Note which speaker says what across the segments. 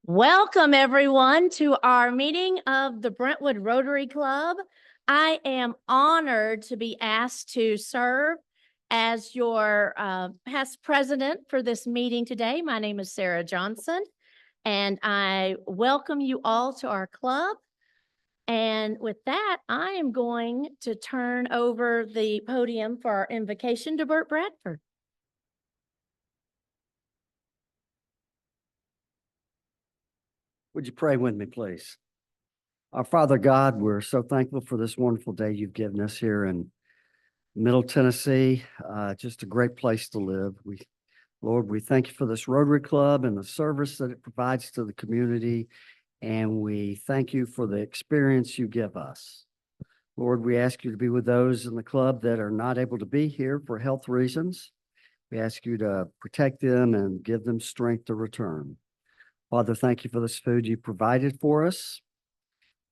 Speaker 1: Welcome everyone to our meeting of the Brentwood Rotary Club. I am honored to be asked to serve as your past president for this meeting today. My name is Sarah Johnson, and I welcome you all to our club. And with that, I am going to turn over the podium for our invocation to Burt Bradford.
Speaker 2: Would you pray with me, please? Our Father God, we're so thankful for this wonderful day you've given us here in Middle Tennessee. Just a great place to live. Lord, we thank you for this Rotary Club and the service that it provides to the community. And we thank you for the experience you give us. Lord, we ask you to be with those in the club that are not able to be here for health reasons. We ask you to protect them and give them strength to return. Father, thank you for this food you provided for us.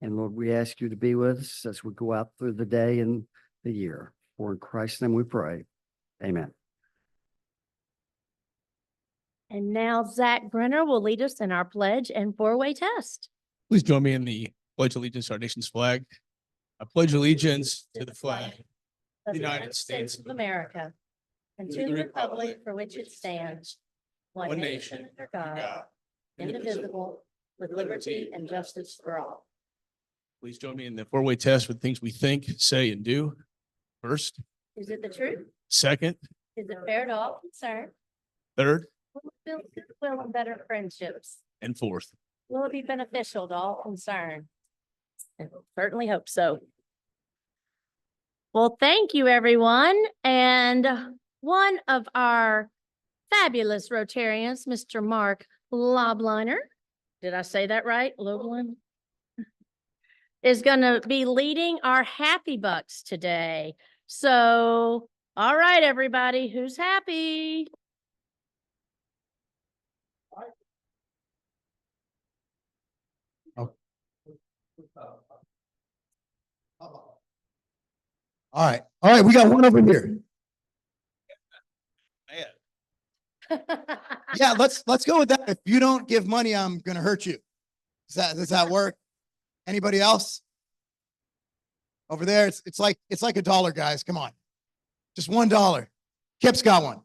Speaker 2: And Lord, we ask you to be with us as we go out through the day and the year. For in Christ's name we pray. Amen.
Speaker 1: And now Zach Brenner will lead us in our pledge and four-way test.
Speaker 3: Please join me in the Pledge of Allegiance to our nation's flag. I pledge allegiance to the flag of the United States of
Speaker 1: America and to the republic for which it stands, one nation under God, indivisible, with liberty and justice for all.
Speaker 3: Please join me in the four-way test with things we think, say, and do. First.
Speaker 1: Is it the truth?
Speaker 3: Second.
Speaker 1: Is it fair to all concerned?
Speaker 3: Third.
Speaker 1: Will it build goodwill and better friendships?
Speaker 3: And fourth.
Speaker 1: Will it be beneficial to all concerned? I certainly hope so. Well, thank you, everyone. And one of our fabulous Rotarians, Mr. Mark Lobliner, did I say that right? Loblin? Is going to be leading our Happy Bucks today. So, all right, everybody, who's happy?
Speaker 4: All right, we got one over here. Yeah, let's go with that. If you don't give money, I'm gonna hurt you. Does that work? Anybody else? Over there, it's like $1, guys. Come on. Just $1. Kip's got one.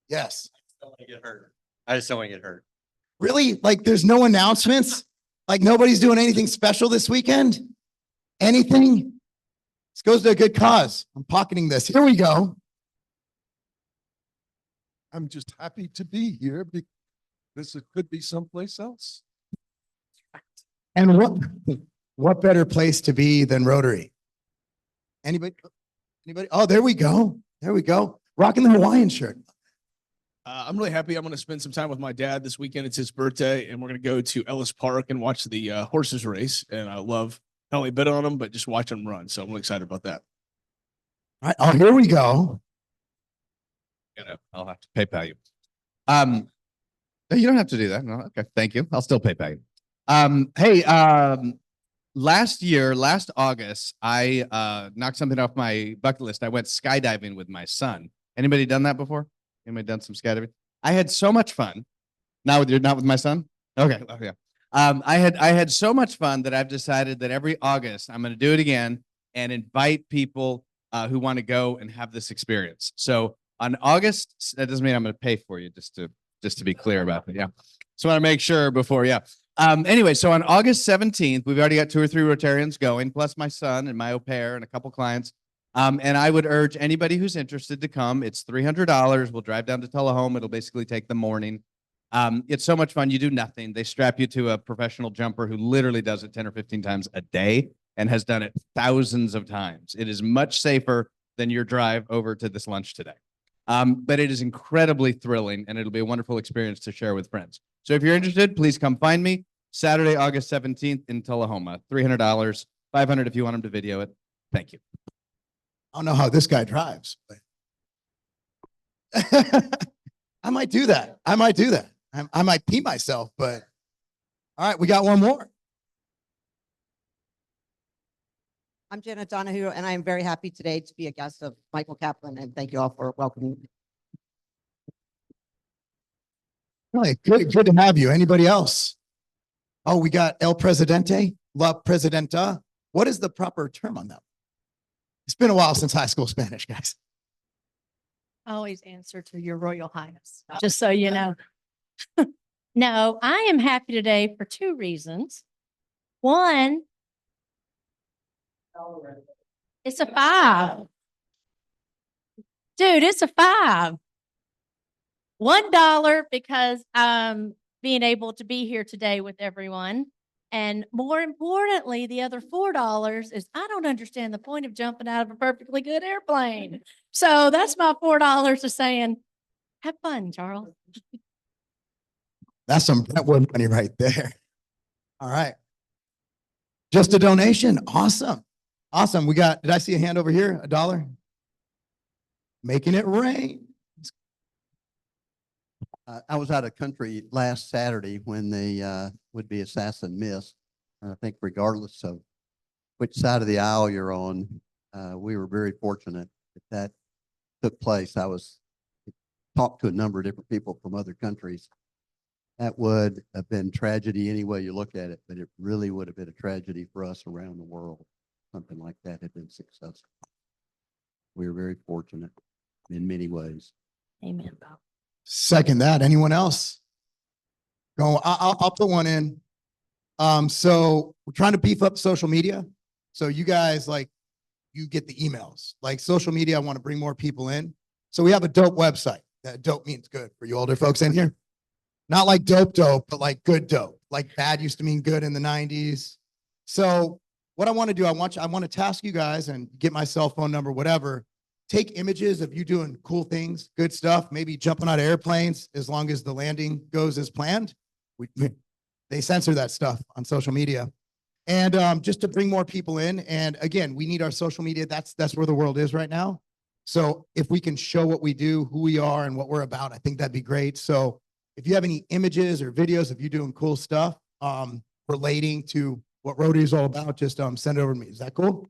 Speaker 4: Yes.
Speaker 5: I just don't want to get hurt. I just don't want to get hurt.
Speaker 4: Really? Like there's no announcements? Like nobody's doing anything special this weekend? Anything? This goes to a good cause. I'm pocketing this. Here we go.
Speaker 6: I'm just happy to be here because it could be someplace else.
Speaker 4: And what better place to be than Rotary? Anybody? Oh, there we go. There we go. Rocking the Hawaiian shirt.
Speaker 3: I'm really happy. I'm going to spend some time with my dad this weekend. It's his birthday, and we're going to go to Ellis Park and watch the horses race. And I love not only bet on them, but just watch them run. So I'm really excited about that.
Speaker 4: All right. Oh, here we go.
Speaker 5: I'll have to PayPal you. No, you don't have to do that. No, okay, thank you. I'll still PayPal you. Hey, last August, I knocked something off my bucket list. I went skydiving with my son. Anybody done that before? Anybody done some skydiving? I had so much fun. Not with my son? Okay. Oh, yeah. I had so much fun that I've decided that every August I'm going to do it again and invite people who want to go and have this experience. So on August, that doesn't mean I'm going to pay for you, just to be clear about it. Yeah. So I want to make sure before. Yeah. Anyway, so on August 17th, we've already got 2 or 3 Rotarians going, plus my son and my au pair and a couple clients. And I would urge anybody who's interested to come. It's $300. We'll drive down to Tullahoma. It'll basically take the morning. It's so much fun. You do nothing. They strap you to a professional jumper who literally does it 10 or 15 times a day and has done it thousands of times. It is much safer than your drive over to this lunch today. But it is incredibly thrilling, and it'll be a wonderful experience to share with friends. So if you're interested, please come find me Saturday, August 17th in Tullahoma. $300, $500 if you want them to video it. Thank you.
Speaker 4: I don't know how this guy drives, but I might do that. I might pee myself, but All right, we got one more.
Speaker 7: I'm Janet Donahue, and I am very happy today to be a guest of Michael Kaplan, and thank you all for welcoming me.
Speaker 4: Really good to have you. Anybody else? Oh, we got El Presidente, La Presidenta. What is the proper term on that? It's been a while since high school Spanish, guys.
Speaker 1: Always answer to your Royal Highness, just so you know. No, I am happy today for two reasons. One, it's a 5. Dude, it's a 5. $1 because I'm being able to be here today with everyone. And more importantly, the other $4 is I don't understand the point of jumping out of a perfectly good airplane. So that's my $4 of saying, have fun, Charles.
Speaker 4: That's some Brentwood money right there. All right. Just a donation. Awesome. Awesome. We got, did I see a hand over here? $1? Making it rain.
Speaker 8: I was out of country last Saturday when the would-be assassin missed. And I think regardless of which side of the aisle you're on, we were very fortunate that took place. I was talked to a number of different people from other countries. That would have been tragedy any way you look at it, but it really would have been a tragedy for us around the world. Something like that had been successful. We were very fortunate in many ways.
Speaker 1: Amen, Bob.
Speaker 4: Second that. Anyone else? Go. I'll put one in. So we're trying to beef up social media. So you guys, like, you get the emails. Like social media, I want to bring more people in. So we have a dope website. That dope means good for you older folks in here. Not like dope, but like good dope. Like bad used to mean good in the 90s. So what I want to do, I want to task you guys and get my cell phone number, whatever. Take images of you doing cool things, good stuff, maybe jumping out of airplanes as long as the landing goes as planned. They censor that stuff on social media. And just to bring more people in. And again, we need our social media. That's where the world is right now. So if we can show what we do, who we are, and what we're about, I think that'd be great. So if you have any images or videos of you doing cool stuff relating to what Rotary is all about, just send it over to me. Is that cool?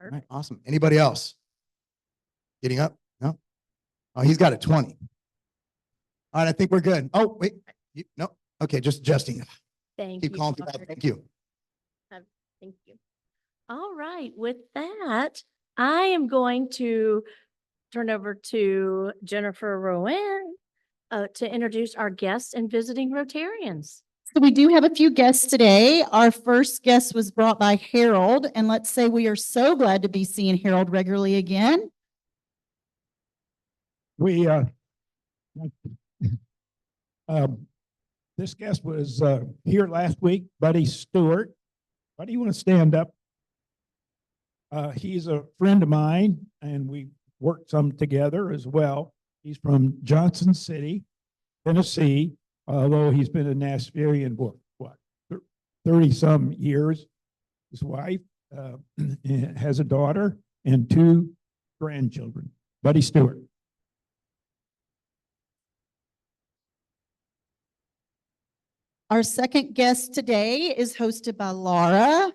Speaker 4: All right, awesome. Anybody else? Getting up? No? Oh, he's got a 20. All right, I think we're good. Oh, wait. No. Okay, just adjusting.
Speaker 1: Thank
Speaker 4: Keep
Speaker 1: you.
Speaker 4: calling people out.
Speaker 1: Robert.
Speaker 4: Thank you.
Speaker 1: Thank you. All right, with that, I am going to turn over to Jennifer Rowan to introduce our guests and visiting Rotarians.
Speaker 9: So we do have a few guests today. Our first guest was brought by Harold, and let's say we are so glad to be seeing Harold regularly again.
Speaker 6: We, this guest was here last week, Buddy Stewart. Buddy, you want to stand up? He's a friend of mine, and we worked some together as well. He's from Johnson City, Tennessee, although he's been a Nashvilleian for what, 30-some years. His wife has a daughter and 2 grandchildren. Buddy Stewart.
Speaker 9: Our second guest today is hosted by Laura.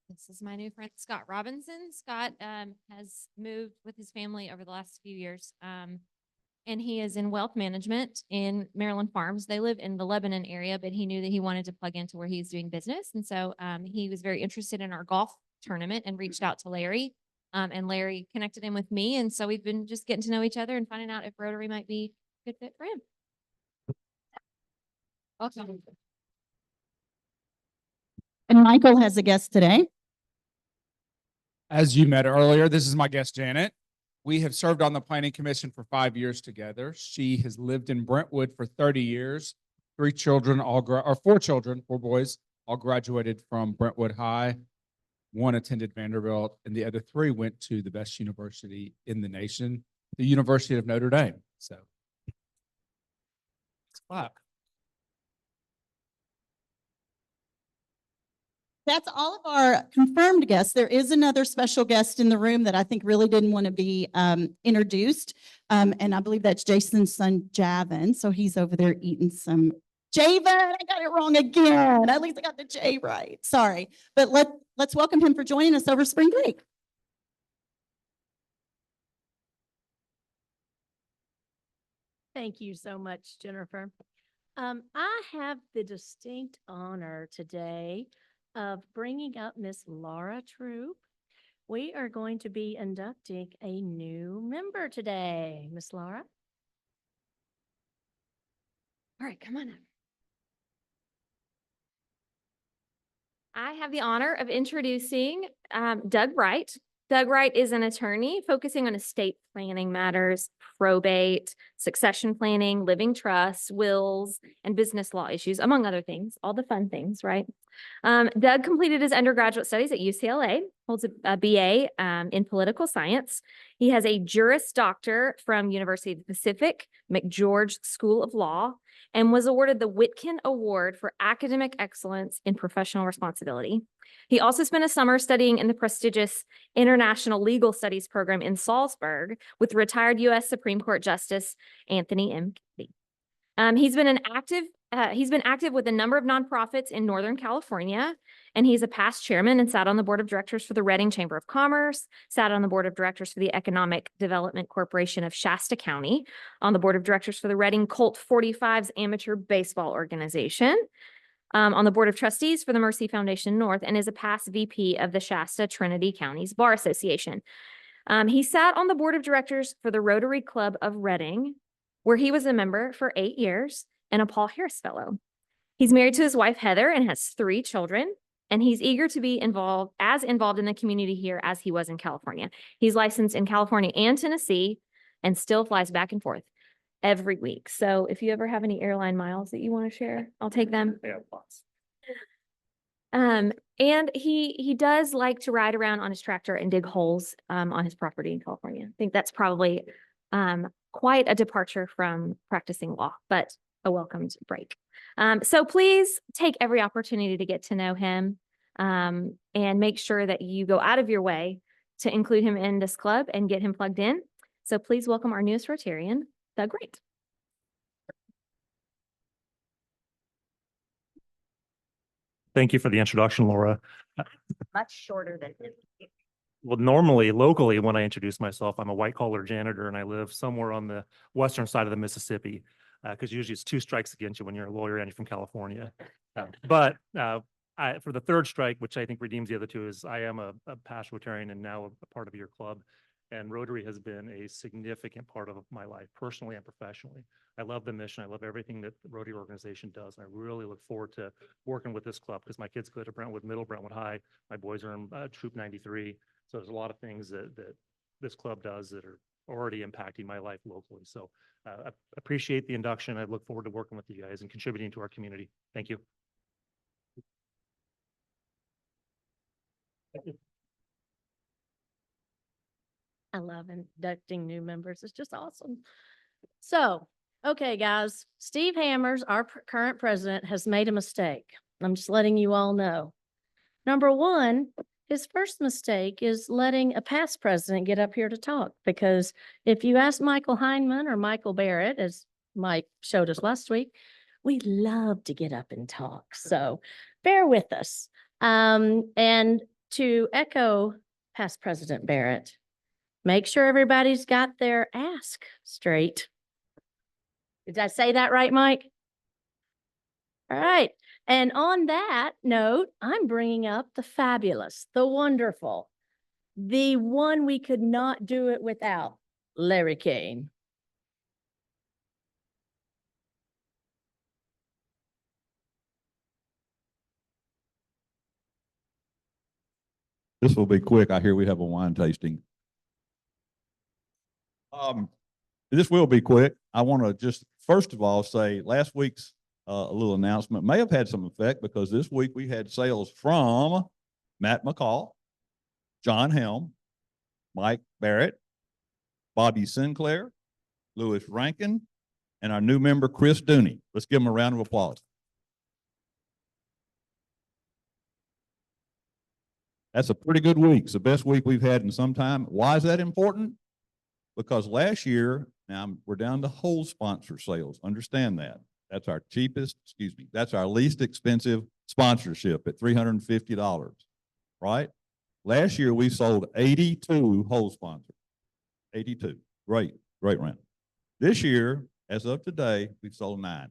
Speaker 10: This is my new friend, Scott Robinson. Scott has moved with his family over the last few years. And he is in wealth management in Maryland Farms. They live in the Lebanon area, but he knew that he wanted to plug into where he's doing business. And so he was very interested in our golf tournament and reached out to Larry. And Larry connected him with me. And so we've been just getting to know each other and finding out if Rotary might be a good fit for him. Welcome.
Speaker 9: And Michael has a guest today.
Speaker 11: As you met earlier, this is my guest, Janet. We have served on the Planning Commission for 5 years together. She has lived in Brentwood for 30 years. 4 children, 4 boys, all graduated from Brentwood High. 1 attended Vanderbilt, and the other 3 went to the best university in the nation, the University of Notre Dame. So, let's clap.
Speaker 9: That's all of our confirmed guests. There is another special guest in the room that I think really didn't want to be introduced. And I believe that's Jason's son, Javin. So he's over there eating some Javen. I got it wrong again. At least I got the J right. Sorry. But let's welcome him for joining us over spring break.
Speaker 1: Thank you so much, Jennifer. I have the distinct honor today of bringing up Miss Laura Troop. We are going to be inducting a new member today. Miss Laura?
Speaker 10: All right, come on up. I have the honor of introducing Doug Wright. Doug Wright is an attorney focusing on estate planning matters, probate, succession planning, living trusts, wills, and business law issues, among other things, all the fun things, right? Doug completed his undergraduate studies at UCLA, holds a BA in political science. He has a Juris Doctor from University of the Pacific, McGeorge School of Law, and was awarded the Whitkin Award for Academic Excellence in Professional Responsibility. He also spent a summer studying in the prestigious International Legal Studies program in Salzburg with retired U.S. Supreme Court Justice Anthony M. Kennedy. He's been active with a number of nonprofits in Northern California, and he's a past chairman and sat on the board of directors for the Reading Chamber of Commerce, sat on the board of directors for the Economic Development Corporation of Shasta County, on the board of directors for the Reading Colt 45s Amateur Baseball Organization, on the board of trustees for the Mercy Foundation North, and is a past VP of the Shasta Trinity Counties Bar Association. He sat on the board of directors for the Rotary Club of Reading, where he was a member for 8 years and a Paul Harris Fellow. He's married to his wife, Heather, and has 3 children, and he's eager to be involved in the community here as he was in California. He's licensed in California and Tennessee and still flies back and forth every week. So if you ever have any airline miles that you want to share, I'll take them.
Speaker 11: Yeah, lots.
Speaker 10: And he does like to ride around on his tractor and dig holes on his property in California. I think that's probably quite a departure from practicing law, but a welcomed break. So please take every opportunity to get to know him and make sure that you go out of your way to include him in this club and get him plugged in. So please welcome our newest Rotarian, Doug Wright.
Speaker 12: Thank you for the introduction, Laura.
Speaker 1: Much shorter than him.
Speaker 12: Well, normally, locally, when I introduce myself, I'm a white-collar janitor and I live somewhere on the western side of the Mississippi, because usually it's 2 strikes against you when you're a lawyer and you're from California. But for the 3rd strike, which I think redeems the other 2, is I am a past Rotarian and now a part of your club. And Rotary has been a significant part of my life, personally and professionally. I love the mission. I love everything that the Rotary organization does. And I really look forward to working with this club because my kids go to Brentwood Middle, Brentwood High. My boys are in Troop 93. So there's a lot of things that this club does that are already impacting my life locally. So I appreciate the induction. I look forward to working with you guys and contributing to our community. Thank you.
Speaker 1: I love inducting new members. It's just awesome. So, okay, guys, Steve Hammers, our current president, has made a mistake. I'm just letting you all know. Number 1, his first mistake is letting a past president get up here to talk, because if you ask Michael Heineman or Michael Barrett, as Mike showed us last week, we love to get up and talk. So bear with us. And to echo past President Barrett, make sure everybody's got their ask straight. Did I say that right, Mike? All right. And on that note, I'm bringing up the fabulous, the wonderful, the one we could not do it without, Larry Kane.
Speaker 13: This will be quick. I hear we have a wine tasting. This will be quick. I want to just, first of all, say last week's a little announcement may have had some effect, because this week we had sales from Matt McCall, John Helm, Mike Barrett, Bobby Sinclair, Louis Rankin, and our new member, Chris Dooney. Let's give them a round of applause. That's a pretty good week. It's the best week we've had in some time. Why is that important? Because last year, now we're down to whole sponsor sales. Understand that. That's our cheapest, excuse me, that's our least expensive sponsorship at $350, right? Last year, we sold 82 whole sponsors. 82. Great round. This year, as of today, we've sold 9.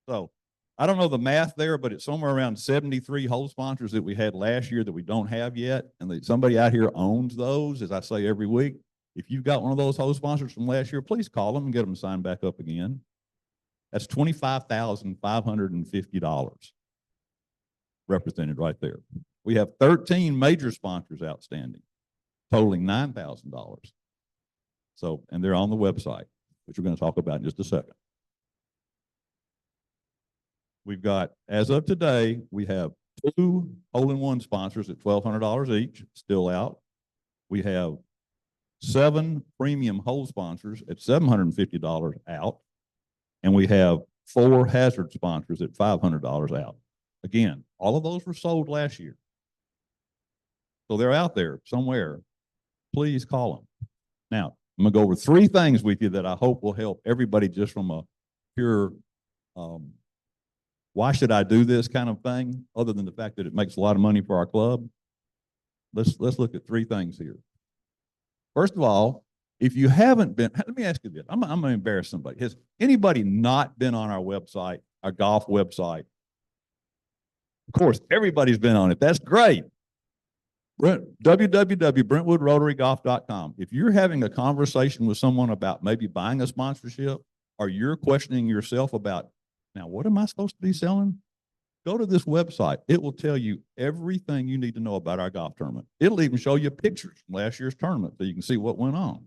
Speaker 13: So I don't know the math there, but it's somewhere around 73 whole sponsors that we had last year that we don't have yet. And that somebody out here owns those, as I say every week. If you've got one of those whole sponsors from last year, please call them and get them signed back up again. That's $25,550 represented right there. We have 13 major sponsors outstanding, totaling $9,000. So, and they're on the website, which we're going to talk about in just a second. We've got, as of today, we have 2 hole-in-one sponsors at $1,200 each, still out. We have 7 premium hole sponsors at $750 out. And we have 4 hazard sponsors at $500 out. Again, all of those were sold last year. So they're out there somewhere. Please call them. Now, I'm going to go over 3 things with you that I hope will help everybody just from a pure, why should I do this kind of thing, other than the fact that it makes a lot of money for our club. Let's look at 3 things here. First of all, if you haven't been, let me ask you this. I'm going to embarrass somebody. Has anybody not been on our website, our golf website? Of course, everybody's been on it. That's great. www.brentwoodrotarygolf.com. If you're having a conversation with someone about maybe buying a sponsorship, or you're questioning yourself about, now, what am I supposed to be selling? Go to this website. It will tell you everything you need to know about our golf tournament. It'll even show you pictures from last year's tournament so you can see what went on.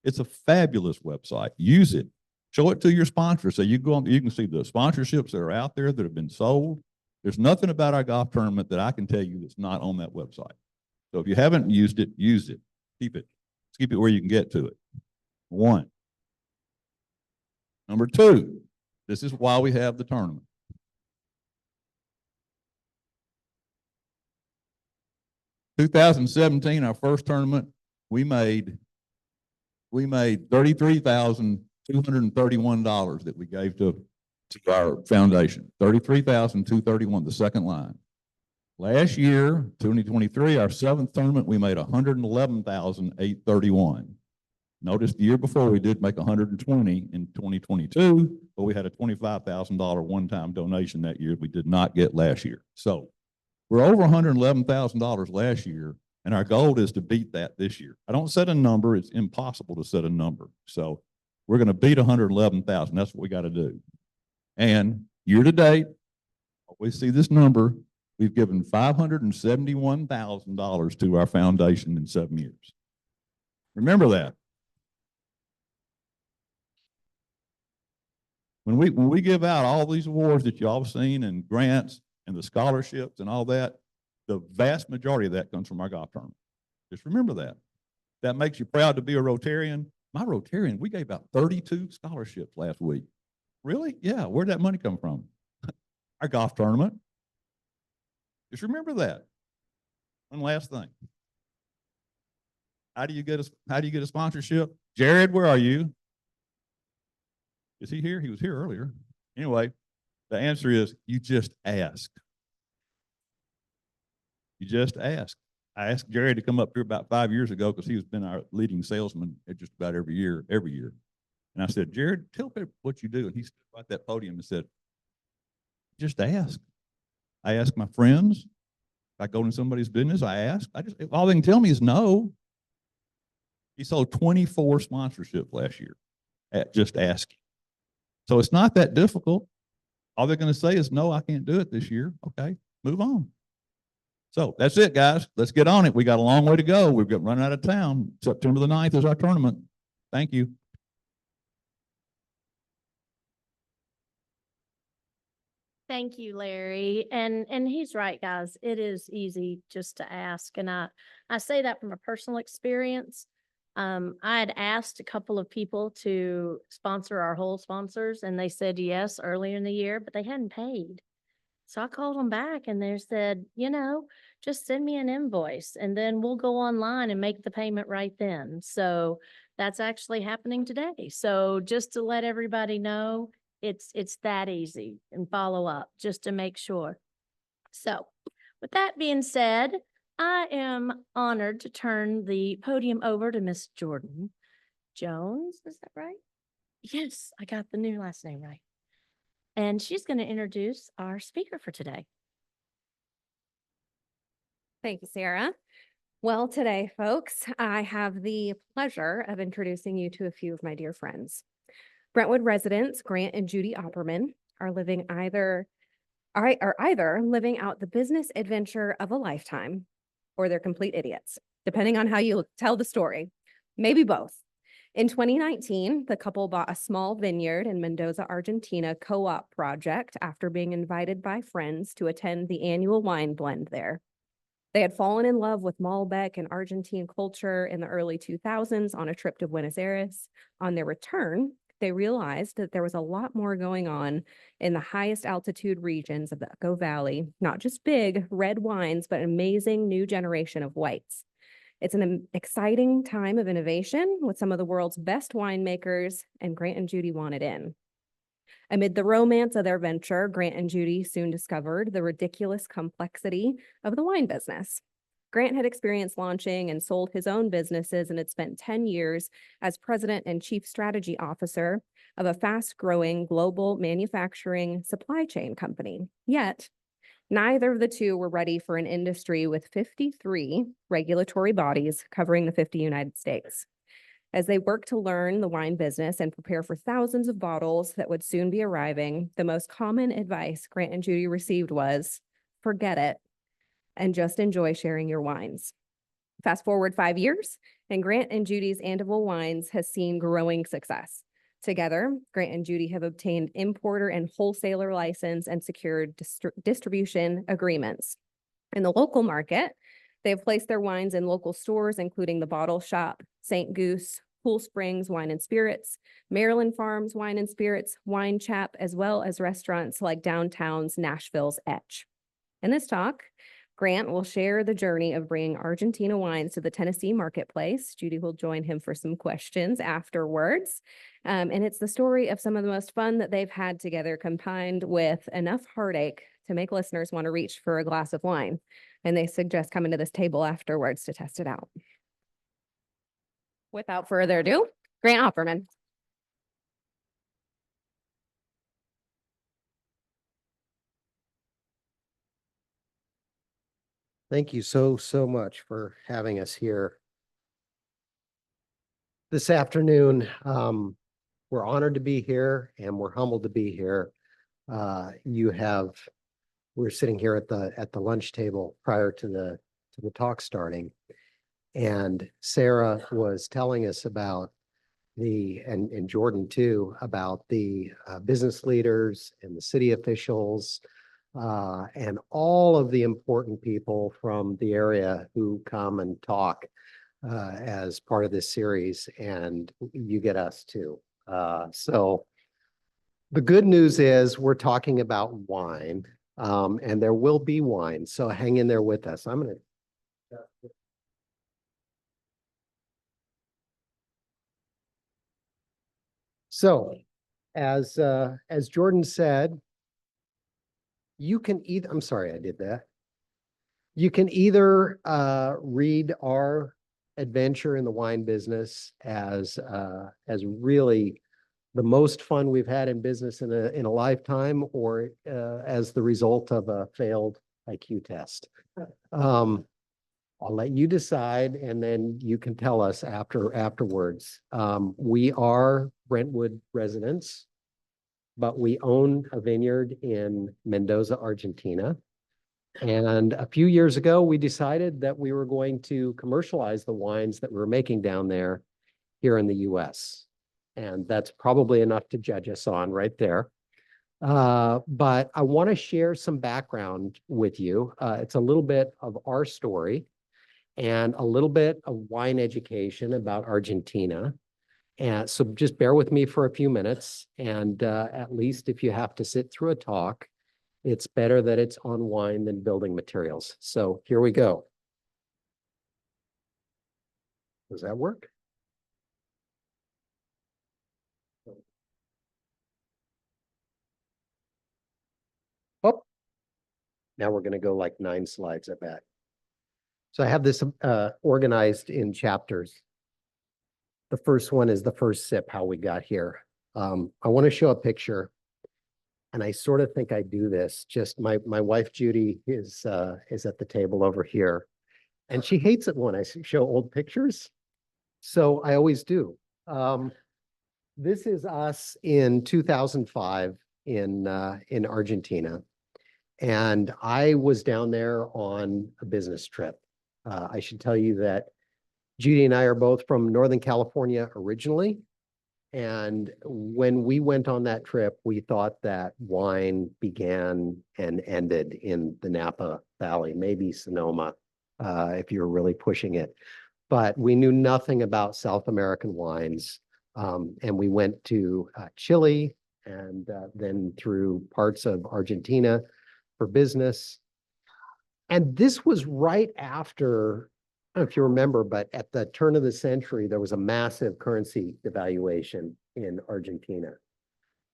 Speaker 13: It's a fabulous website. Use it. Show it to your sponsors. So you go on, you can see the sponsorships that are out there that have been sold. There's nothing about our golf tournament that I can tell you that's not on that website. So if you haven't used it, use it. Keep it. Keep it where you can get to it. 1. Number 2, this is why we have the tournament. In 2017, our first tournament, we made $33,231 that we gave to our foundation. $33,231, the second line. Last year, 2023, our 7th tournament, we made $111,831. Notice the year before we did make $120 in 2022, but we had a $25,000 one-time donation that year we did not get last year. So we're over $111,000 last year, and our goal is to beat that this year. I don't set a number. It's impossible to set a number. So we're going to beat 111,000. That's what we got to do. And year to date, we see this number. We've given $571,000 to our foundation in 7 years. Remember that. When we give out all these awards that y'all have seen and grants and the scholarships and all that, the vast majority of that comes from our golf tournament. Just remember that. That makes you proud to be a Rotarian. My Rotarian, we gave out 32 scholarships last week. Really? Yeah. Where'd that money come from? Our golf tournament. Just remember that. One last thing. How do you get a sponsorship? Jared, where are you? Is he here? He was here earlier. Anyway, the answer is you just ask. You just ask. I asked Jared to come up here about 5 years ago because he has been our leading salesman at just about every year. And I said, Jared, tell people what you do. And he stood right at that podium and said, just ask. I ask my friends. If I go into somebody's business, I ask. All they can tell me is no. He sold 24 sponsorships last year at just asking. So it's not that difficult. All they're going to say is, no, I can't do it this year. Okay, move on. So that's it, guys. Let's get on it. We got a long way to go. We've got run out of town. September the 9th is our tournament. Thank you.
Speaker 1: Thank you, Larry. And he's right, guys. It is easy just to ask. And I say that from a personal experience. I had asked a couple of people to sponsor our whole sponsors, and they said yes earlier in the year, but they hadn't paid. So I called them back and they said, just send me an invoice and then we'll go online and make the payment right then. So that's actually happening today. So just to let everybody know, it's that easy, and follow up just to make sure. So with that being said, I am honored to turn the podium over to Miss Jordan Jones. Is that right? Yes, I got the new last name right. And she's going to introduce our speaker for today.
Speaker 14: Thank you, Sarah. Well, today, folks, I have the pleasure of introducing you to a few of my dear friends. Brentwood residents, Grant and Judy Opperman, are either living out the business adventure of a lifetime or they're complete idiots, depending on how you tell the story. Maybe both. In 2019, the couple bought a small vineyard in Mendoza, Argentina co-op project after being invited by friends to attend the annual wine blend there. They had fallen in love with Malbec and Argentine culture in the early 2000s on a trip to Buenos Aires. On their return, they realized that there was a lot more going on in the highest altitude regions of the Echo Valley, not just big red wines, but an amazing new generation of whites. It's an exciting time of innovation with some of the world's best winemakers, and Grant and Judy wanted in. Amid the romance of their venture, Grant and Judy soon discovered the ridiculous complexity of the wine business. Grant had experience launching and sold his own businesses and had spent 10 years as president and chief strategy officer of a fast-growing global manufacturing supply chain company. Yet, neither of the two were ready for an industry with 53 regulatory bodies covering the 50 United States. As they worked to learn the wine business and prepare for thousands of bottles that would soon be arriving, the most common advice Grant and Judy received was, forget it and just enjoy sharing your wines. Fast forward 5 years, and Grant and Judy's Andeville Wines has seen growing success. Together, Grant and Judy have obtained importer and wholesaler license and secured distribution agreements. In the local market, they have placed their wines in local stores, including The Bottle Shop, St. Goose, Pool Springs Wine and Spirits, Maryland Farms Wine and Spirits, Wine Chap, as well as restaurants like downtown's Nashville's Etch. In this talk, Grant will share the journey of bringing Argentina wines to the Tennessee marketplace. Judy will join him for some questions afterwards. And it's the story of some of the most fun that they've had together, combined with enough heartache to make listeners want to reach for a glass of wine. And they suggest coming to this table afterwards to test it out. Without further ado, Grant Opperman.
Speaker 15: Thank you so much for having us here this afternoon. We're honored to be here and we're humbled to be here. We're sitting here at the lunch table prior to the talk starting. And Sarah was telling us about and Jordan too, about the business leaders and the city officials and all of the important people from the area who come and talk as part of this series, and you get us too. So the good news is we're talking about wine, and there will be wine, so hang in there with us. I'm going to So, as Jordan said, you can either, I'm sorry I did that. You can either read our adventure in the wine business as really the most fun we've had in business in a lifetime, or as the result of a failed IQ test. I'll let you decide, and then you can tell us afterwards. We are Brentwood residents, but we own a vineyard in Mendoza, Argentina. And a few years ago, we decided that we were going to commercialize the wines that we were making down there here in the US. And that's probably enough to judge us on right there. But I want to share some background with you. It's a little bit of our story and a little bit of wine education about Argentina. And so just bear with me for a few minutes. And at least if you have to sit through a talk, It's better that it's on wine than building materials. So here we go. Does that work? Oh, now we're going to go like 9 slides, I bet. So I have this organized in chapters. The first one is the first sip, how we got here. I want to show a picture. And I sort of think I do this. Just my wife Judy is at the table over here, and she hates it when I show old pictures. So I always do. This is us in 2005 in Argentina, and I was down there on a business trip. I should tell you that Judy and I are both from Northern California originally. And when we went on that trip, we thought that wine began and ended in the Napa Valley, maybe Sonoma, if you're really pushing it. But we knew nothing about South American wines. And we went to Chile and then through parts of Argentina for business. And this was right after, I don't know if you remember, but at the turn of the century, there was a massive currency devaluation in Argentina.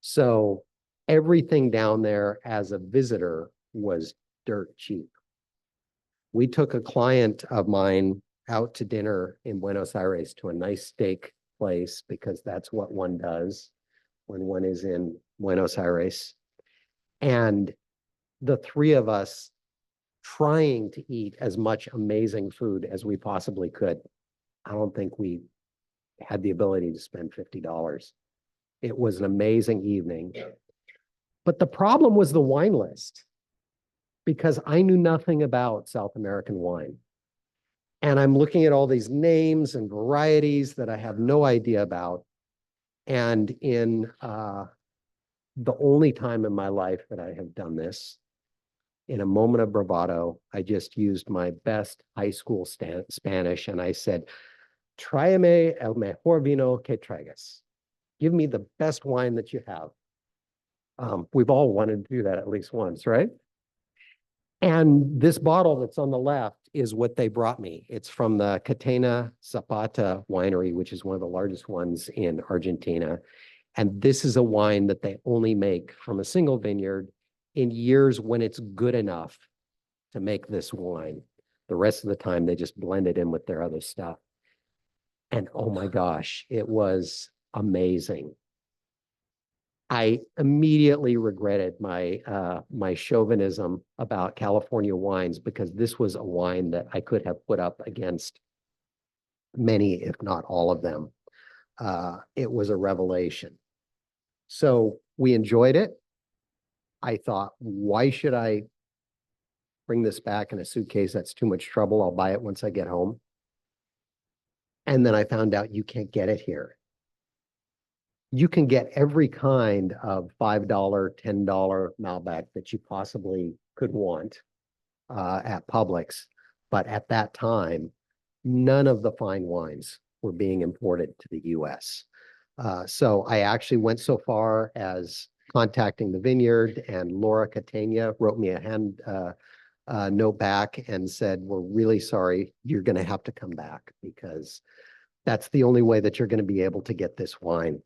Speaker 15: So everything down there as a visitor was dirt cheap. We took a client of mine out to dinner in Buenos Aires to a nice steak place because that's what one does when one is in Buenos Aires. And the three of us trying to eat as much amazing food as we possibly could. I don't think we had the ability to spend $50. It was an amazing evening. But the problem was the wine list, because I knew nothing about South American wine. And I'm looking at all these names and varieties that I have no idea about. And in the only time in my life that I have done this, in a moment of bravado, I just used my best high school Spanish and I said, tráeme el mejor vino que traigas. Give me the best wine that you have. We've all wanted to do that at least once, right? And this bottle that's on the left is what they brought me. It's from the Catena Zapata winery, which is one of the largest ones in Argentina. And this is a wine that they only make from a single vineyard in years when it's good enough to make this wine. The rest of the time, they just blend it in with their other stuff. And oh my gosh, it was amazing. I immediately regretted my my chauvinism about California wines because this was a wine that I could have put up against many, if not all of them. It was a revelation. So we enjoyed it. I thought, why should I bring this back in a suitcase? That's too much trouble. I'll buy it once I get home. And then I found out you can't get it here. You can get every kind of $5, $10 Malbec that you possibly could want at Publix. But at that time, none of the fine wines were being imported to the US. So I actually went so far as contacting the vineyard, and Laura Catania wrote me a hand note back and said, we're really sorry, you're going to have to come back because that's the only way that you're going to be able to get this wine.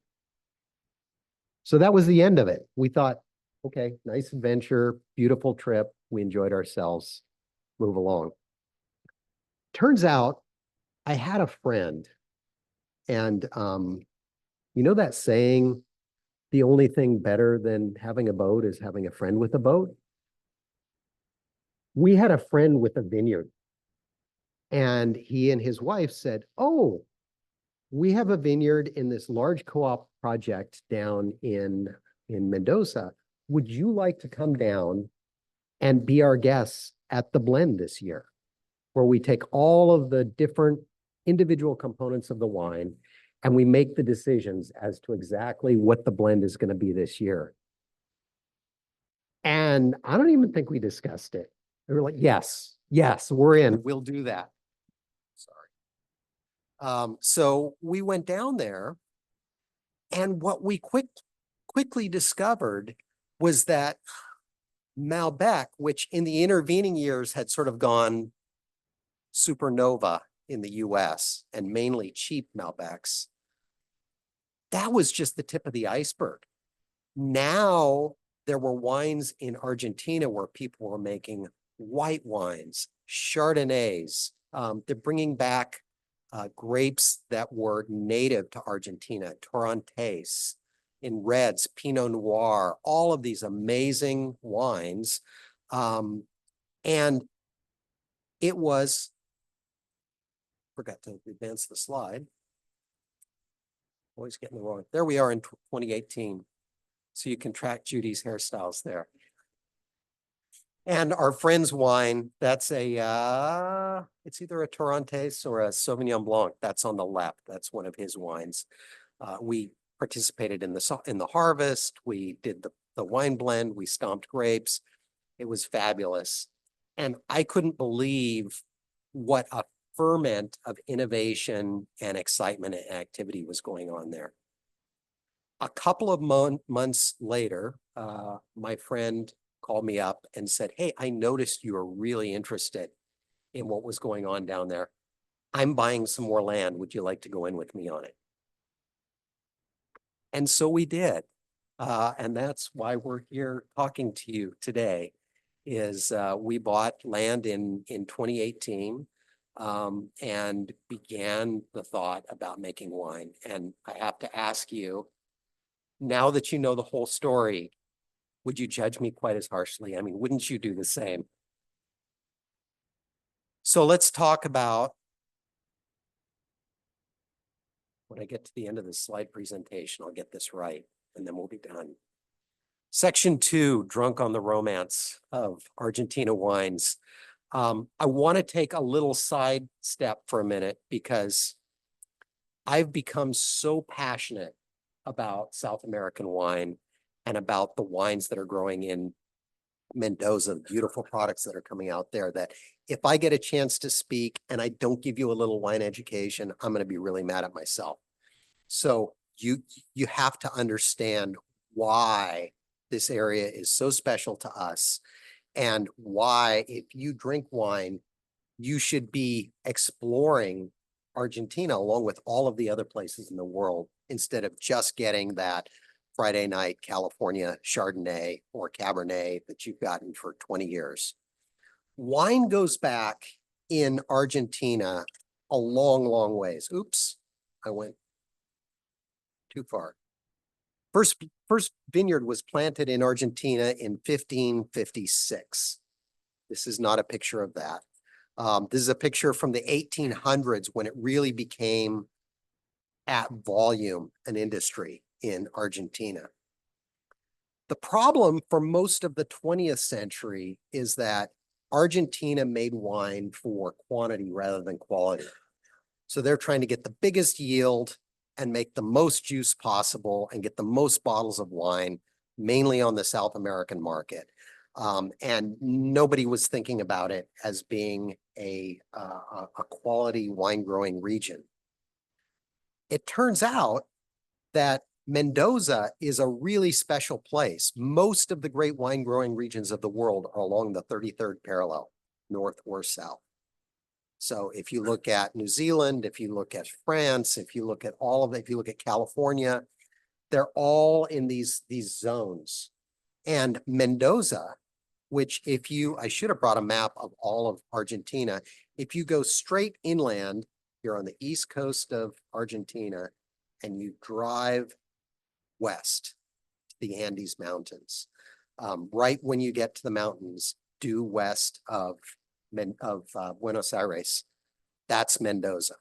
Speaker 15: So that was the end of it. We thought, okay, nice adventure, beautiful trip. We enjoyed ourselves, move along. Turns out I had a friend, and you know that saying, the only thing better than having a boat is having a friend with a boat? We had a friend with a vineyard, and he and his wife said, oh, we have a vineyard in this large co-op project down in Mendoza. Would you like to come down and be our guests at the blend this year, where we take all of the different individual components of the wine and we make the decisions as to exactly what the blend is going to be this year? And I don't even think we discussed it. We were like, yes, we're in. We'll do that. Sorry. So we went down there, and what we quickly discovered was that Malbec, which in the intervening years had sort of gone supernova in the US and mainly cheap Malbecs, that was just the tip of the iceberg. Now there were wines in Argentina where people were making white wines, Chardonnays. They're bringing back grapes that were native to Argentina, Torrontés, in reds, Pinot Noir, all of these amazing wines. And it was, forgot to advance the slide. Always getting the wrong. There we are in 2018. So you can track Judy's hairstyles there. And our friend's wine, that's a, it's either a Torrontés or a Sauvignon Blanc. That's on the left. That's one of his wines. We participated in the harvest. We did the wine blend. We stomped grapes. It was fabulous. And I couldn't believe what a ferment of innovation and excitement and activity was going on there. A couple of months later, my friend called me up and said, "Hey, I noticed you were really interested in what was going on down there. I'm buying some more land. Would you like to go in with me on it?" And so we did. And that's why we're here talking to you today, is we bought land in 2018 and began the thought about making wine. And I have to ask you, now that you know the whole story, would you judge me quite as harshly? I mean, wouldn't you do the same? So let's talk about, when I get to the end of the slide presentation, I'll get this right, and then we'll be done. Section 2, drunk on the romance of Argentina wines. I want to take a little side step for a minute because I've become so passionate about South American wine and about the wines that are growing in Mendoza, the beautiful products that are coming out there, that if I get a chance to speak and I don't give you a little wine education, I'm going to be really mad at myself. So you have to understand why this area is so special to us, and why, if you drink wine, you should be exploring Argentina along with all of the other places in the world, instead of just getting that Friday night California Chardonnay or Cabernet that you've gotten for 20 years. Wine goes back in Argentina a long, long ways. Oops, I went too far. First vineyard was planted in Argentina in 1556. This is not a picture of that. This is a picture from the 1800s, when it really became at volume an industry in Argentina. The problem for most of the 20th century is that Argentina made wine for quantity rather than quality. So they're trying to get the biggest yield and make the most juice possible and get the most bottles of wine, mainly on the South American market. And nobody was thinking about it as being a quality wine growing region. It turns out that Mendoza is a really special place. Most of the great wine growing regions of the world are along the 33rd parallel, north or south. So if you look at New Zealand, if you look at France, if you look at all of it, if you look at California, they're all in these zones. And Mendoza, which I should have brought a map of all of Argentina. If you go straight inland, you're on the east coast of Argentina, and you drive west to the Andes Mountains. Right when you get to the mountains, due west of Buenos Aires, that's Mendoza.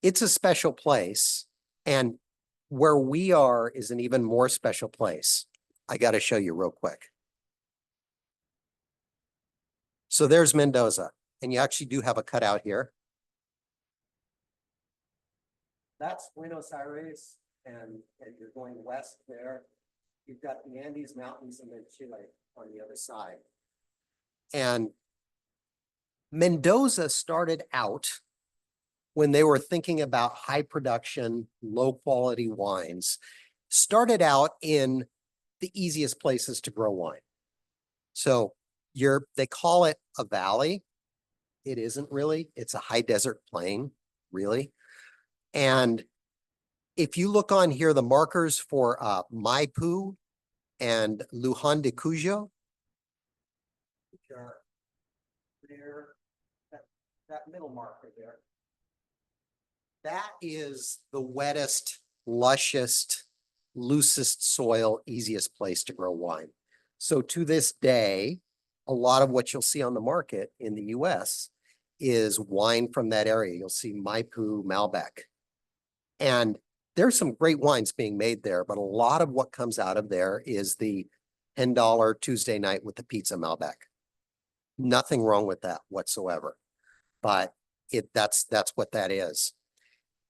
Speaker 15: It's a special place, and where we are is an even more special place. I got to show you real quick. So there's Mendoza, and you actually do have a cutout here. That's Buenos Aires, and you're going west there. You've got the Andes Mountains and then Chile on the other side. And Mendoza started out when they were thinking about high production, low quality wines, started out in the easiest places to grow wine.
Speaker 16: So they call it a valley. It isn't really, it's a high desert plain, really. And if you look on here, the markers for Maipu and Lujan de Cuyo, which are there, that middle marker there. That is the wettest, lushest, loosest soil, easiest place to grow wine. So to this day, a lot of what you'll see on the market in the US is wine from that area. You'll see Maipu, Malbec. And there's some great wines being made there, but a lot of what comes out of there is the $10 Tuesday night with the pizza Malbec. Nothing wrong with that whatsoever, but that's what that is.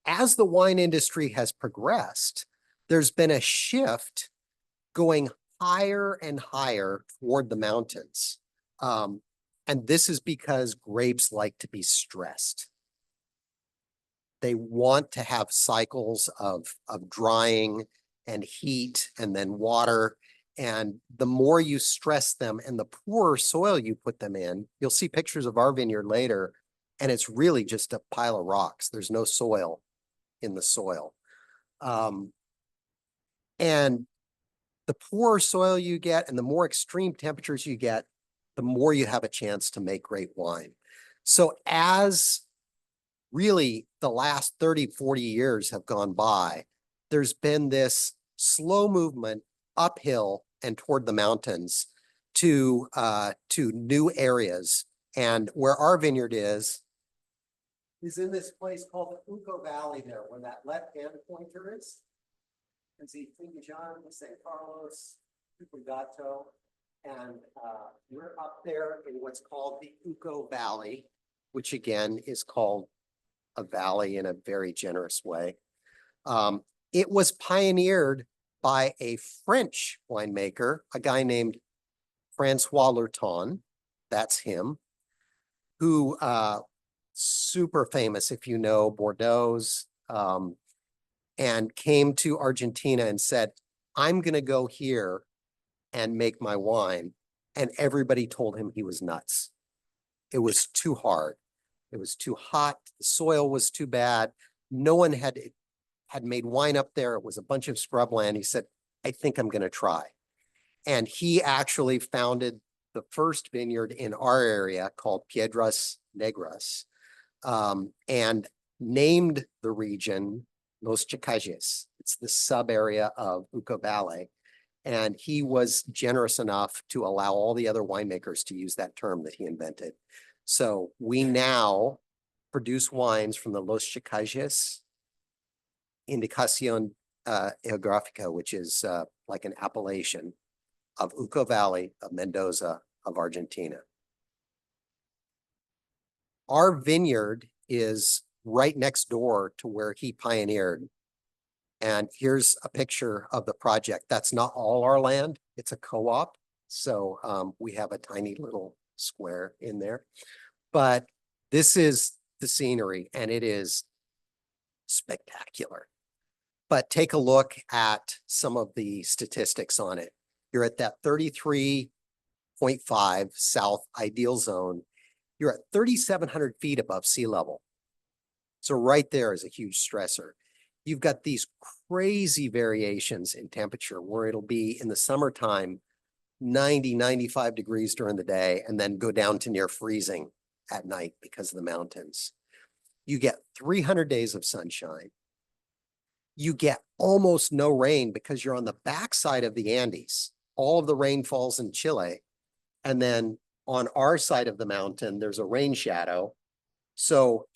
Speaker 16: As the wine industry has progressed, there's been a shift going higher and higher toward the mountains. And this is because grapes like to be stressed. They want to have cycles of drying and heat and then water. And the more you stress them and the poorer soil you put them in, you'll see pictures of our vineyard later, and it's really just a pile of rocks. There's no soil in the soil. And the poorer soil you get and the more extreme temperatures you get, the more you have a chance to make great wine. So as really the last 30, 40 years have gone by, there's been this slow movement uphill and toward the mountains to new areas. And where our vineyard is in this place called the Uco Valley there, where that left-hand pointer is. You can see Tingujan, San Carlos, Gato, and we're up there in what's called the Uco Valley, which again is called a valley in a very generous way. It was pioneered by a French winemaker, a guy named Francois Lurton, that's him, who super famous, if you know Bordeaux's, and came to Argentina and said, I'm going to go here and make my wine. And everybody told him he was nuts. It was too hard. It was too hot. The soil was too bad. No one had made wine up there. It was a bunch of scrubland. He said, I think I'm going to try. And he actually founded the first vineyard in our area called Piedras Negras, and named the region Los Chacayes. It's the sub area of Uco Valley. And he was generous enough to allow all the other winemakers to use that term that he invented. So we now produce wines from the Los Chacayes Indicación Geográfica, which is like an appellation of Uco Valley of Mendoza of Argentina. Our vineyard is right next door to where he pioneered. And here's a picture of the project. That's not all our land. It's a co-op. So we have a tiny little square in there. But this is the scenery, and it is spectacular. But take a look at some of the statistics on it. You're at that 33.5 south ideal zone. You're at 3,700 feet above sea level. So right there is a huge stressor. You've got these crazy variations in temperature where it'll be in the summertime, 90, 95 degrees during the day, and then go down to near freezing at night because of the mountains. You get 300 days of sunshine. You get almost no rain because you're on the backside of the Andes. All of the rain falls in Chile. And then on our side of the mountain, there's a rain shadow. So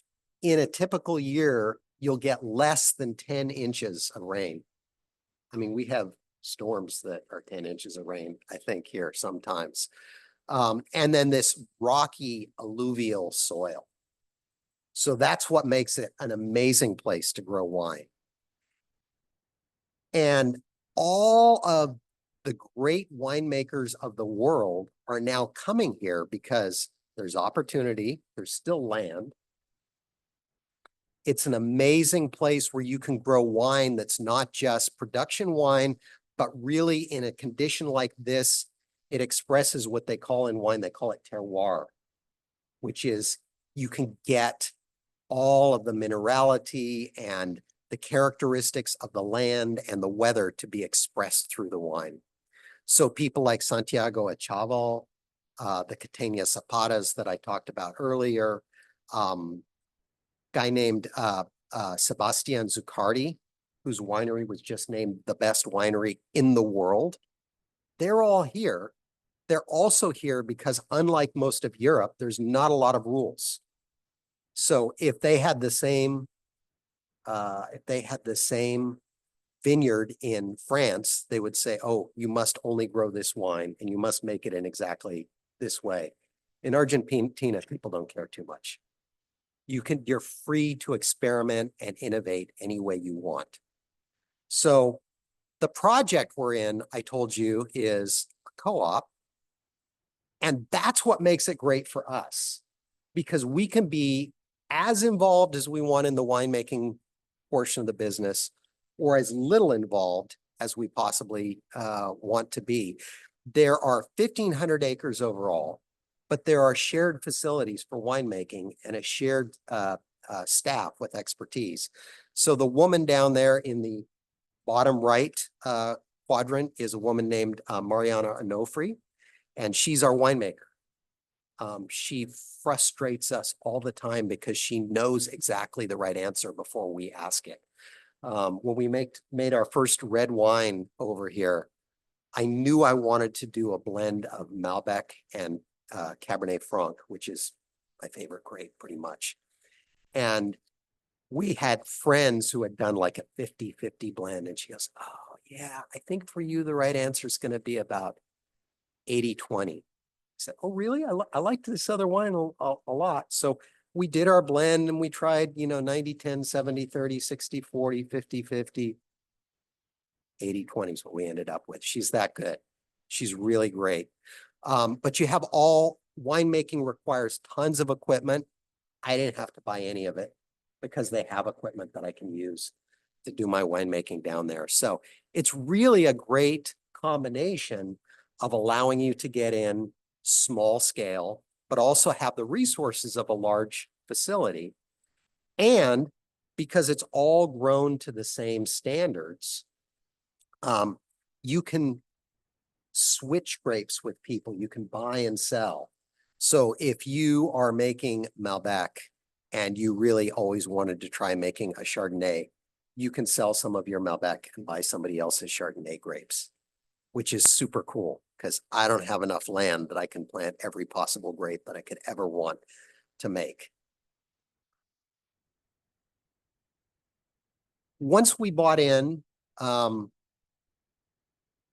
Speaker 16: in a typical year, you'll get less than 10 inches of rain. I mean, we have storms that are 10 inches of rain, I think, here sometimes. And then this rocky alluvial soil. So that's what makes it an amazing place to grow wine. And all of the great winemakers of the world are now coming here because there's opportunity, there's still land. It's an amazing place where you can grow wine that's not just production wine, but really in a condition like this, it expresses what they call in wine, they call it terroir, which is you can get all of the minerality and the characteristics of the land and the weather to be expressed through the wine. So people like Santiago Achaval, the Catania Zapatas that I talked about earlier, guy named Sebastian Zuccardi, whose winery was just named the best winery in the world. They're all here. They're also here because unlike most of Europe, there's not a lot of rules. So if they had the same vineyard in France, they would say, oh, you must only grow this wine and you must make it in exactly this way. In Argentina, people don't care too much. You're free to experiment and innovate any way you want. So the project we're in, I told you, is a co-op. And that's what makes it great for us, because we can be as involved as we want in the winemaking portion of the business, or as little involved as we possibly want to be. There are 1,500 acres overall, but there are shared facilities for winemaking and a shared staff with expertise. So the woman down there in the bottom right quadrant is a woman named Mariana Onofre, and she's our winemaker. She frustrates us all the time because she knows exactly the right answer before we ask it. When we made our first red wine over here, I knew I wanted to do a blend of Malbec and Cabernet Franc, which is my favorite grape pretty much. And we had friends who had done like a 50-50 blend, and she goes, oh yeah, I think for you, the right answer is going to be about 80-20. I said, oh really? I liked this other wine a lot. So we did our blend and we tried, 90-10, 70-30, 60-40, 50-50. 80-20 is what we ended up with. She's that good. She's really great. But you have winemaking requires tons of equipment. I didn't have to buy any of it because they have equipment that I can use to do my winemaking down there. So it's really a great combination of allowing you to get in small scale, but also have the resources of a large facility. And because it's all grown to the same standards, you can switch grapes with people. You can buy and sell. So if you are making Malbec and you really always wanted to try making a Chardonnay, you can sell some of your Malbec and buy somebody else's Chardonnay grapes, which is super cool because I don't have enough land that I can plant every possible grape that I could ever want to make. Once we bought in,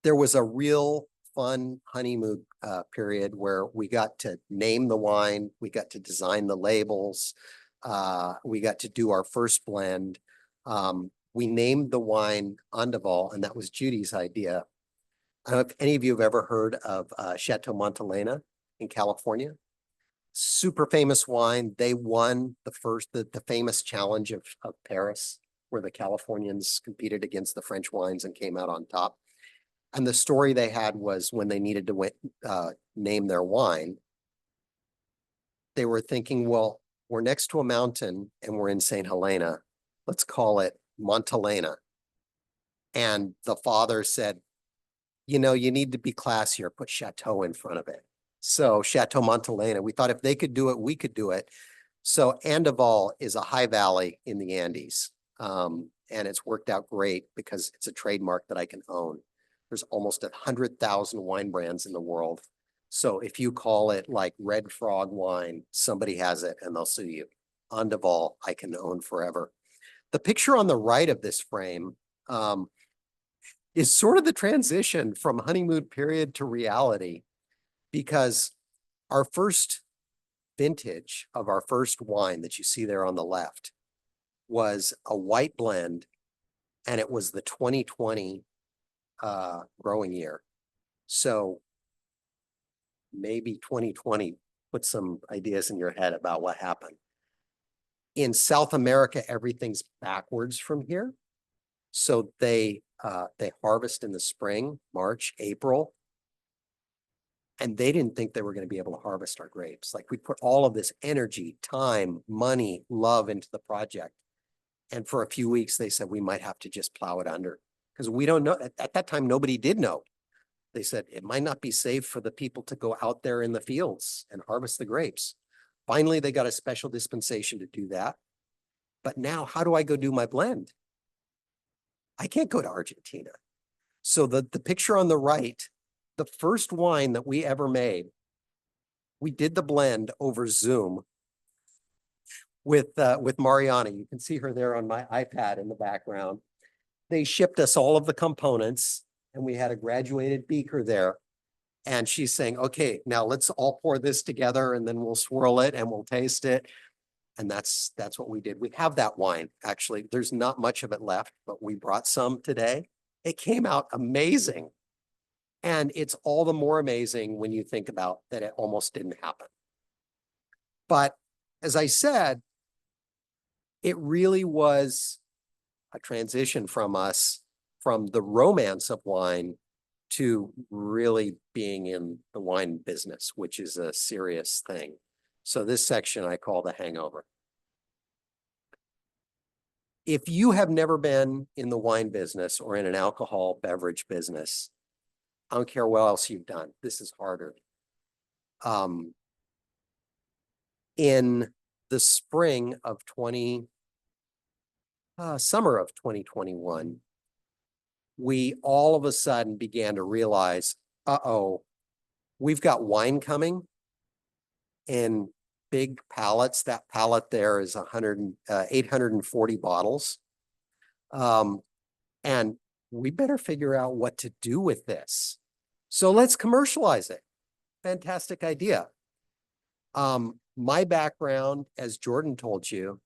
Speaker 16: there was a real fun honeymoon period where we got to name the wine, we got to design the labels, we got to do our first blend. We named the wine Andaval, and that was Judy's idea. I don't know if any of you have ever heard of Chateau Montelena in California. Super famous wine. They won the famous challenge of Paris, where the Californians competed against the French wines and came out on top. And the story they had was when they needed to name their wine, they were thinking, well, we're next to a mountain and we're in St. Helena. Let's call it Montelena. And the father said, you need to be classier, put Chateau in front of it. So Chateau Montelena, we thought if they could do it, we could do it. So Andaval is a high valley in the Andes. And it's worked out great because it's a trademark that I can own. There's almost 100,000 wine brands in the world. So if you call it like Red Frog wine, somebody has it and they'll sue you. Andaval, I can own forever. The picture on the right of this frame is sort of the transition from honeymoon period to reality, because our first vintage of our first wine that you see there on the left was a white blend, and it was the 2020 growing year. So maybe 2020 put some ideas in your head about what happened. In South America, everything's backwards from here. So they harvest in the spring, March, April. And they didn't think they were going to be able to harvest our grapes. Like we put all of this energy, time, money, love into the project. And for a few weeks, they said we might have to just plow it under because we don't know. At that time, nobody did know. They said it might not be safe for the people to go out there in the fields and harvest the grapes. Finally, they got a special dispensation to do that. But now how do I go do my blend? I can't go to Argentina. So the picture on the right, the first wine that we ever made, we did the blend over Zoom with Mariana. You can see her there on my iPad in the background. They shipped us all of the components and we had a graduated beaker there. And she's saying, okay, now let's all pour this together and then we'll swirl it and we'll taste it. And that's what we did. We have that wine. Actually, there's not much of it left, but we brought some today. It came out amazing. And it's all the more amazing when you think about that it almost didn't happen. But as I said, it really was a transition from us, from the romance of wine to really being in the wine business, which is a serious thing. So this section I call the hangover. If you have never been in the wine business or in an alcohol beverage business, I don't care what else you've done, this is harder. In the spring of summer of 2021, we all of a sudden began to realize, uh-oh, we've got wine coming in big pallets. That pallet there is 840 bottles. And we better figure out what to do with this. So let's commercialize it. Fantastic idea. My background, as Jordan told you,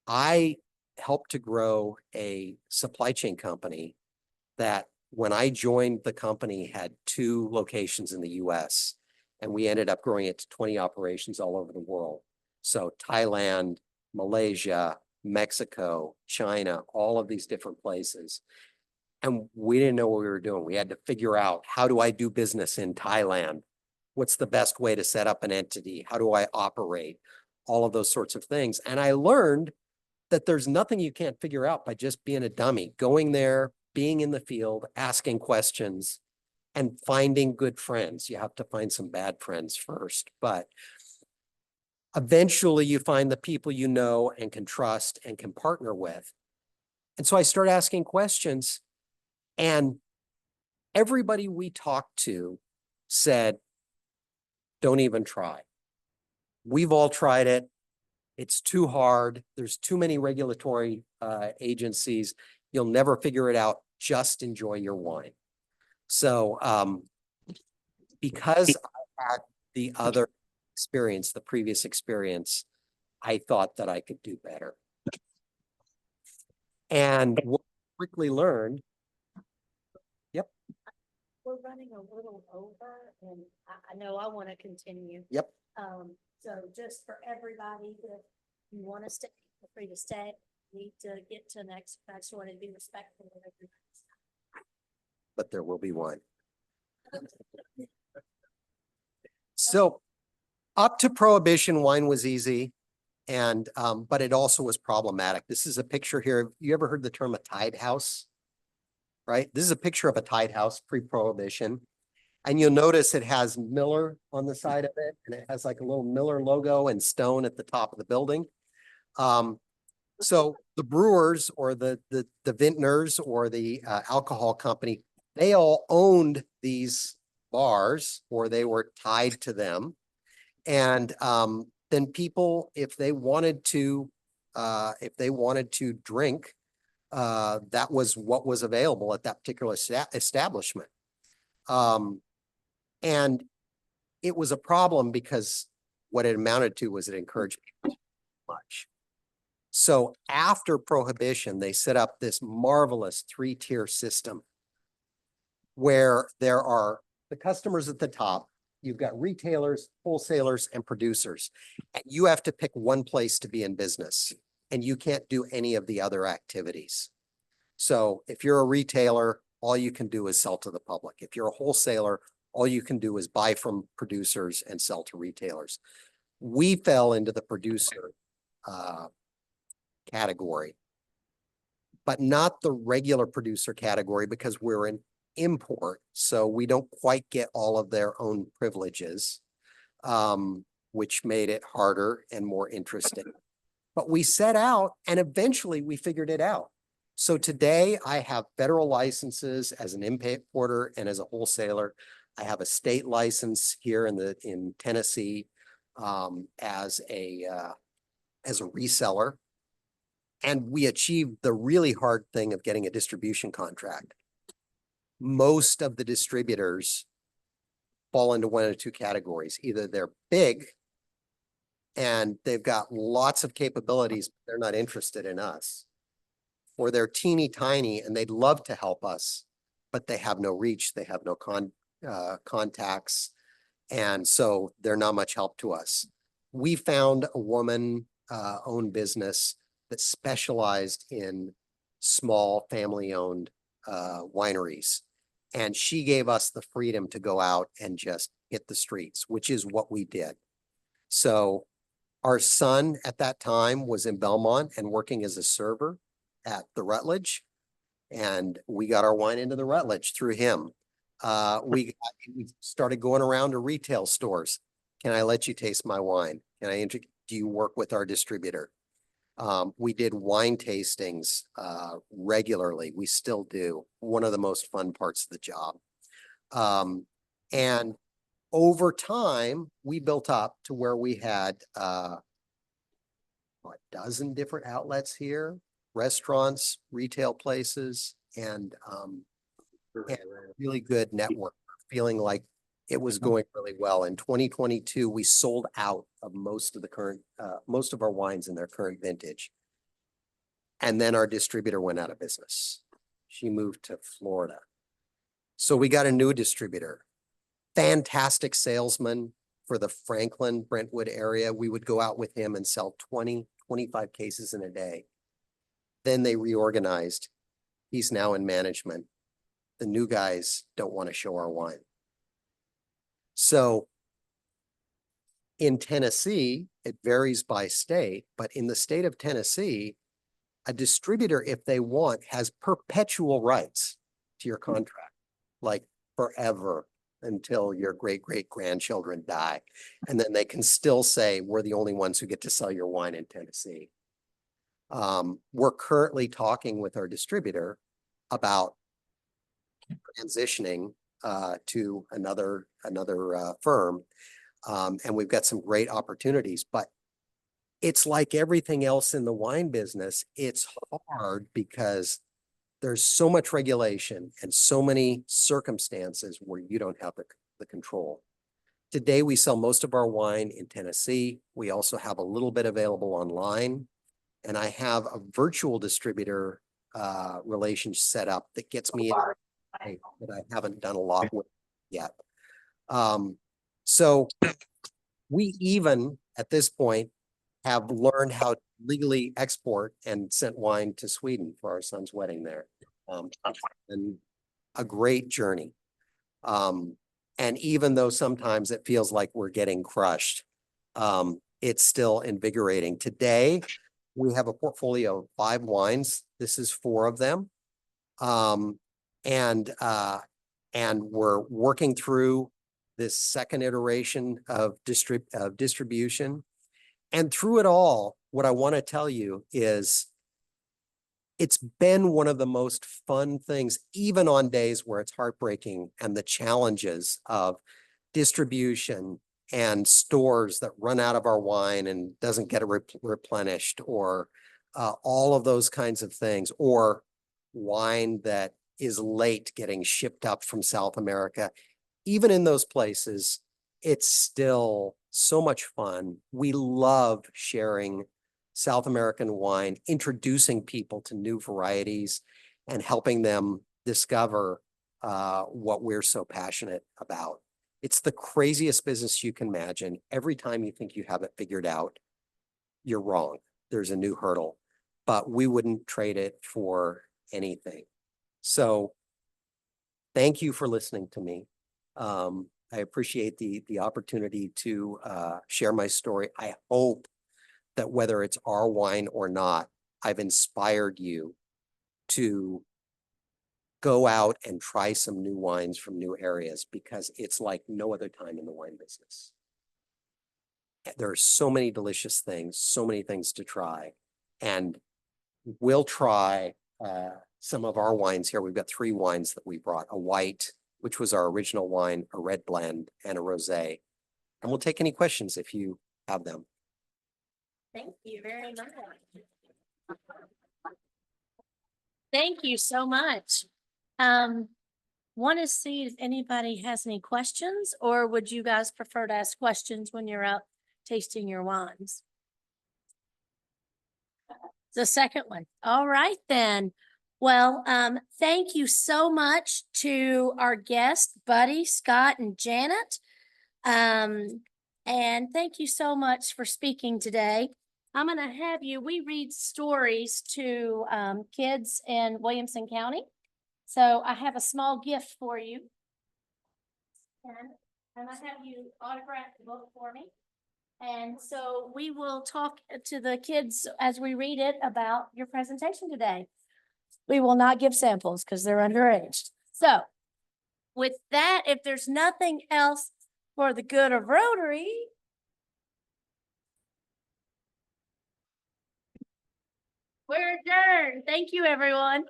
Speaker 16: I helped to grow a supply chain company that when I joined the company had 2 locations in the US, and we ended up growing it to 20 operations all over the world. So Thailand, Malaysia, Mexico, China, all of these different places. And we didn't know what we were doing. We had to figure out, how do I do business in Thailand? What's the best way to set up an entity? How do I operate? All of those sorts of things. And I learned that there's nothing you can't figure out by just being a dummy, going there, being in the field, asking questions, and finding good friends. You have to find some bad friends first, but eventually you find the people you know and can trust and can partner with. And so I started asking questions, and everybody we talked to said, don't even try. We've all tried it. It's too hard. There's too many regulatory agencies. You'll never figure it out. Just enjoy your wine. So because I had the other experience, the previous experience, I thought that I could do better. And what I quickly learned, yep.
Speaker 1: We're running a little over and I know I want to continue.
Speaker 16: Yep.
Speaker 1: So just for everybody, if you want to stay, feel free to stay. Need to get to next, I just wanted to be respectful of everybody's time.
Speaker 16: But there will be one. So up to Prohibition, wine was easy, and but it also was problematic. This is a picture here. You ever heard the term a tied house? Right? This is a picture of a tied house pre-Prohibition. And you'll notice it has Miller on the side of it, and it has like a little Miller logo and stone at the top of the building. So the brewers or the vintners or the alcohol company, they all owned these bars or they were tied to them. And then people, if they wanted to drink, that was what was available at that particular establishment. And it was a problem because what it amounted to was it encouraged people too much. So after Prohibition, they set up this marvelous 3-tier system where there are the customers at the top. You've got retailers, wholesalers, and producers. And you have to pick one place to be in business, and you can't do any of the other activities. So if you're a retailer, all you can do is sell to the public. If you're a wholesaler, All you can do is buy from producers and sell to retailers. We fell into the producer category, but not the regular producer category because we're an import. So we don't quite get all of their own privileges, which made it harder and more interesting. But we set out and eventually we figured it out. So today I have federal licenses as an importer and as a wholesaler. I have a state license here in Tennessee as a reseller. And we achieved the really hard thing of getting a distribution contract. Most of the distributors fall into one of two categories. Either they're big and they've got lots of capabilities, but they're not interested in us. Or they're teeny tiny and they'd love to help us, but they have no reach, they have no contacts, and so they're not much help to us. We found a woman owned business that specialized in small family-owned wineries. And she gave us the freedom to go out and just hit the streets, which is what we did. So our son at that time was in Belmont and working as a server at the Rutledge. And we got our wine into the Rutledge through him. We started going around to retail stores. Can I let you taste my wine? Do you work with our distributor? We did wine tastings regularly. We still do. One of the most fun parts of the job. And over time, we built up to where we had a dozen different outlets here, restaurants, retail places, and a really good network, feeling like it was going really well. In 2022, we sold out of most of our wines in their current vintage. And then our distributor went out of business. She moved to Florida. So we got a new distributor, fantastic salesman for the Franklin, Brentwood area. We would go out with him and sell 20, 25 cases in a day. Then they reorganized. He's now in management. The new guys don't want to show our wine. So in Tennessee, it varies by state, but in the state of Tennessee, a distributor, if they want, has perpetual rights to your contract, like forever until your great-great-grandchildren die. And then they can still say, we're the only ones who get to sell your wine in Tennessee. We're currently talking with our distributor about transitioning to another firm. And we've got some great opportunities, but it's like everything else in the wine business. It's hard because there's so much regulation and so many circumstances where you don't have the control. Today, we sell most of our wine in Tennessee. We also have a little bit available online, and I have a virtual distributor relationship set up that gets me in that I haven't done a lot with yet. So we even at this point have learned how to legally export and sent wine to Sweden for our son's wedding there. And a great journey. And even though sometimes it feels like we're getting crushed, it's still invigorating. Today, we have a portfolio of 5 wines. This is 4 of them. And we're working through this second iteration of distribution. And through it all, what I want to tell you is it's been one of the most fun things, even on days where it's heartbreaking, and the challenges of distribution and stores that run out of our wine and doesn't get replenished, or all of those kinds of things, or wine that is late getting shipped up from South America. Even in those places, it's still so much fun. We love sharing South American wine, introducing people to new varieties and helping them discover what we're so passionate about. It's the craziest business you can imagine. Every time you think you have it figured out, you're wrong. There's a new hurdle, but we wouldn't trade it for anything. So thank you for listening to me. I appreciate the opportunity to share my story. I hope that whether it's our wine or not, I've inspired you to go out and try some new wines from new areas, because it's like no other time in the wine business. There are so many delicious things, so many things to try. And we'll try some of our wines here. We've got 3 wines that we brought: a white, which was our original wine, a red blend, and a rosé. And we'll take any questions if you have them.
Speaker 1: Thank you very much. Thank you so much. Want to see if anybody has any questions, or would you guys prefer to ask questions when you're out tasting your wines? The second one. All right, then. Well, thank you so much to our guests, Buddy, Scott, and Janet. And thank you so much for speaking today. I'm going to have we read stories to kids in Williamson County. So I have a small gift for you. And I have you autograph the book for me. And so we will talk to the kids as we read it about your presentation today. We will not give samples because they're underage. So with that, if there's nothing else for the good of Rotary, we're adjourned. Thank you, everyone.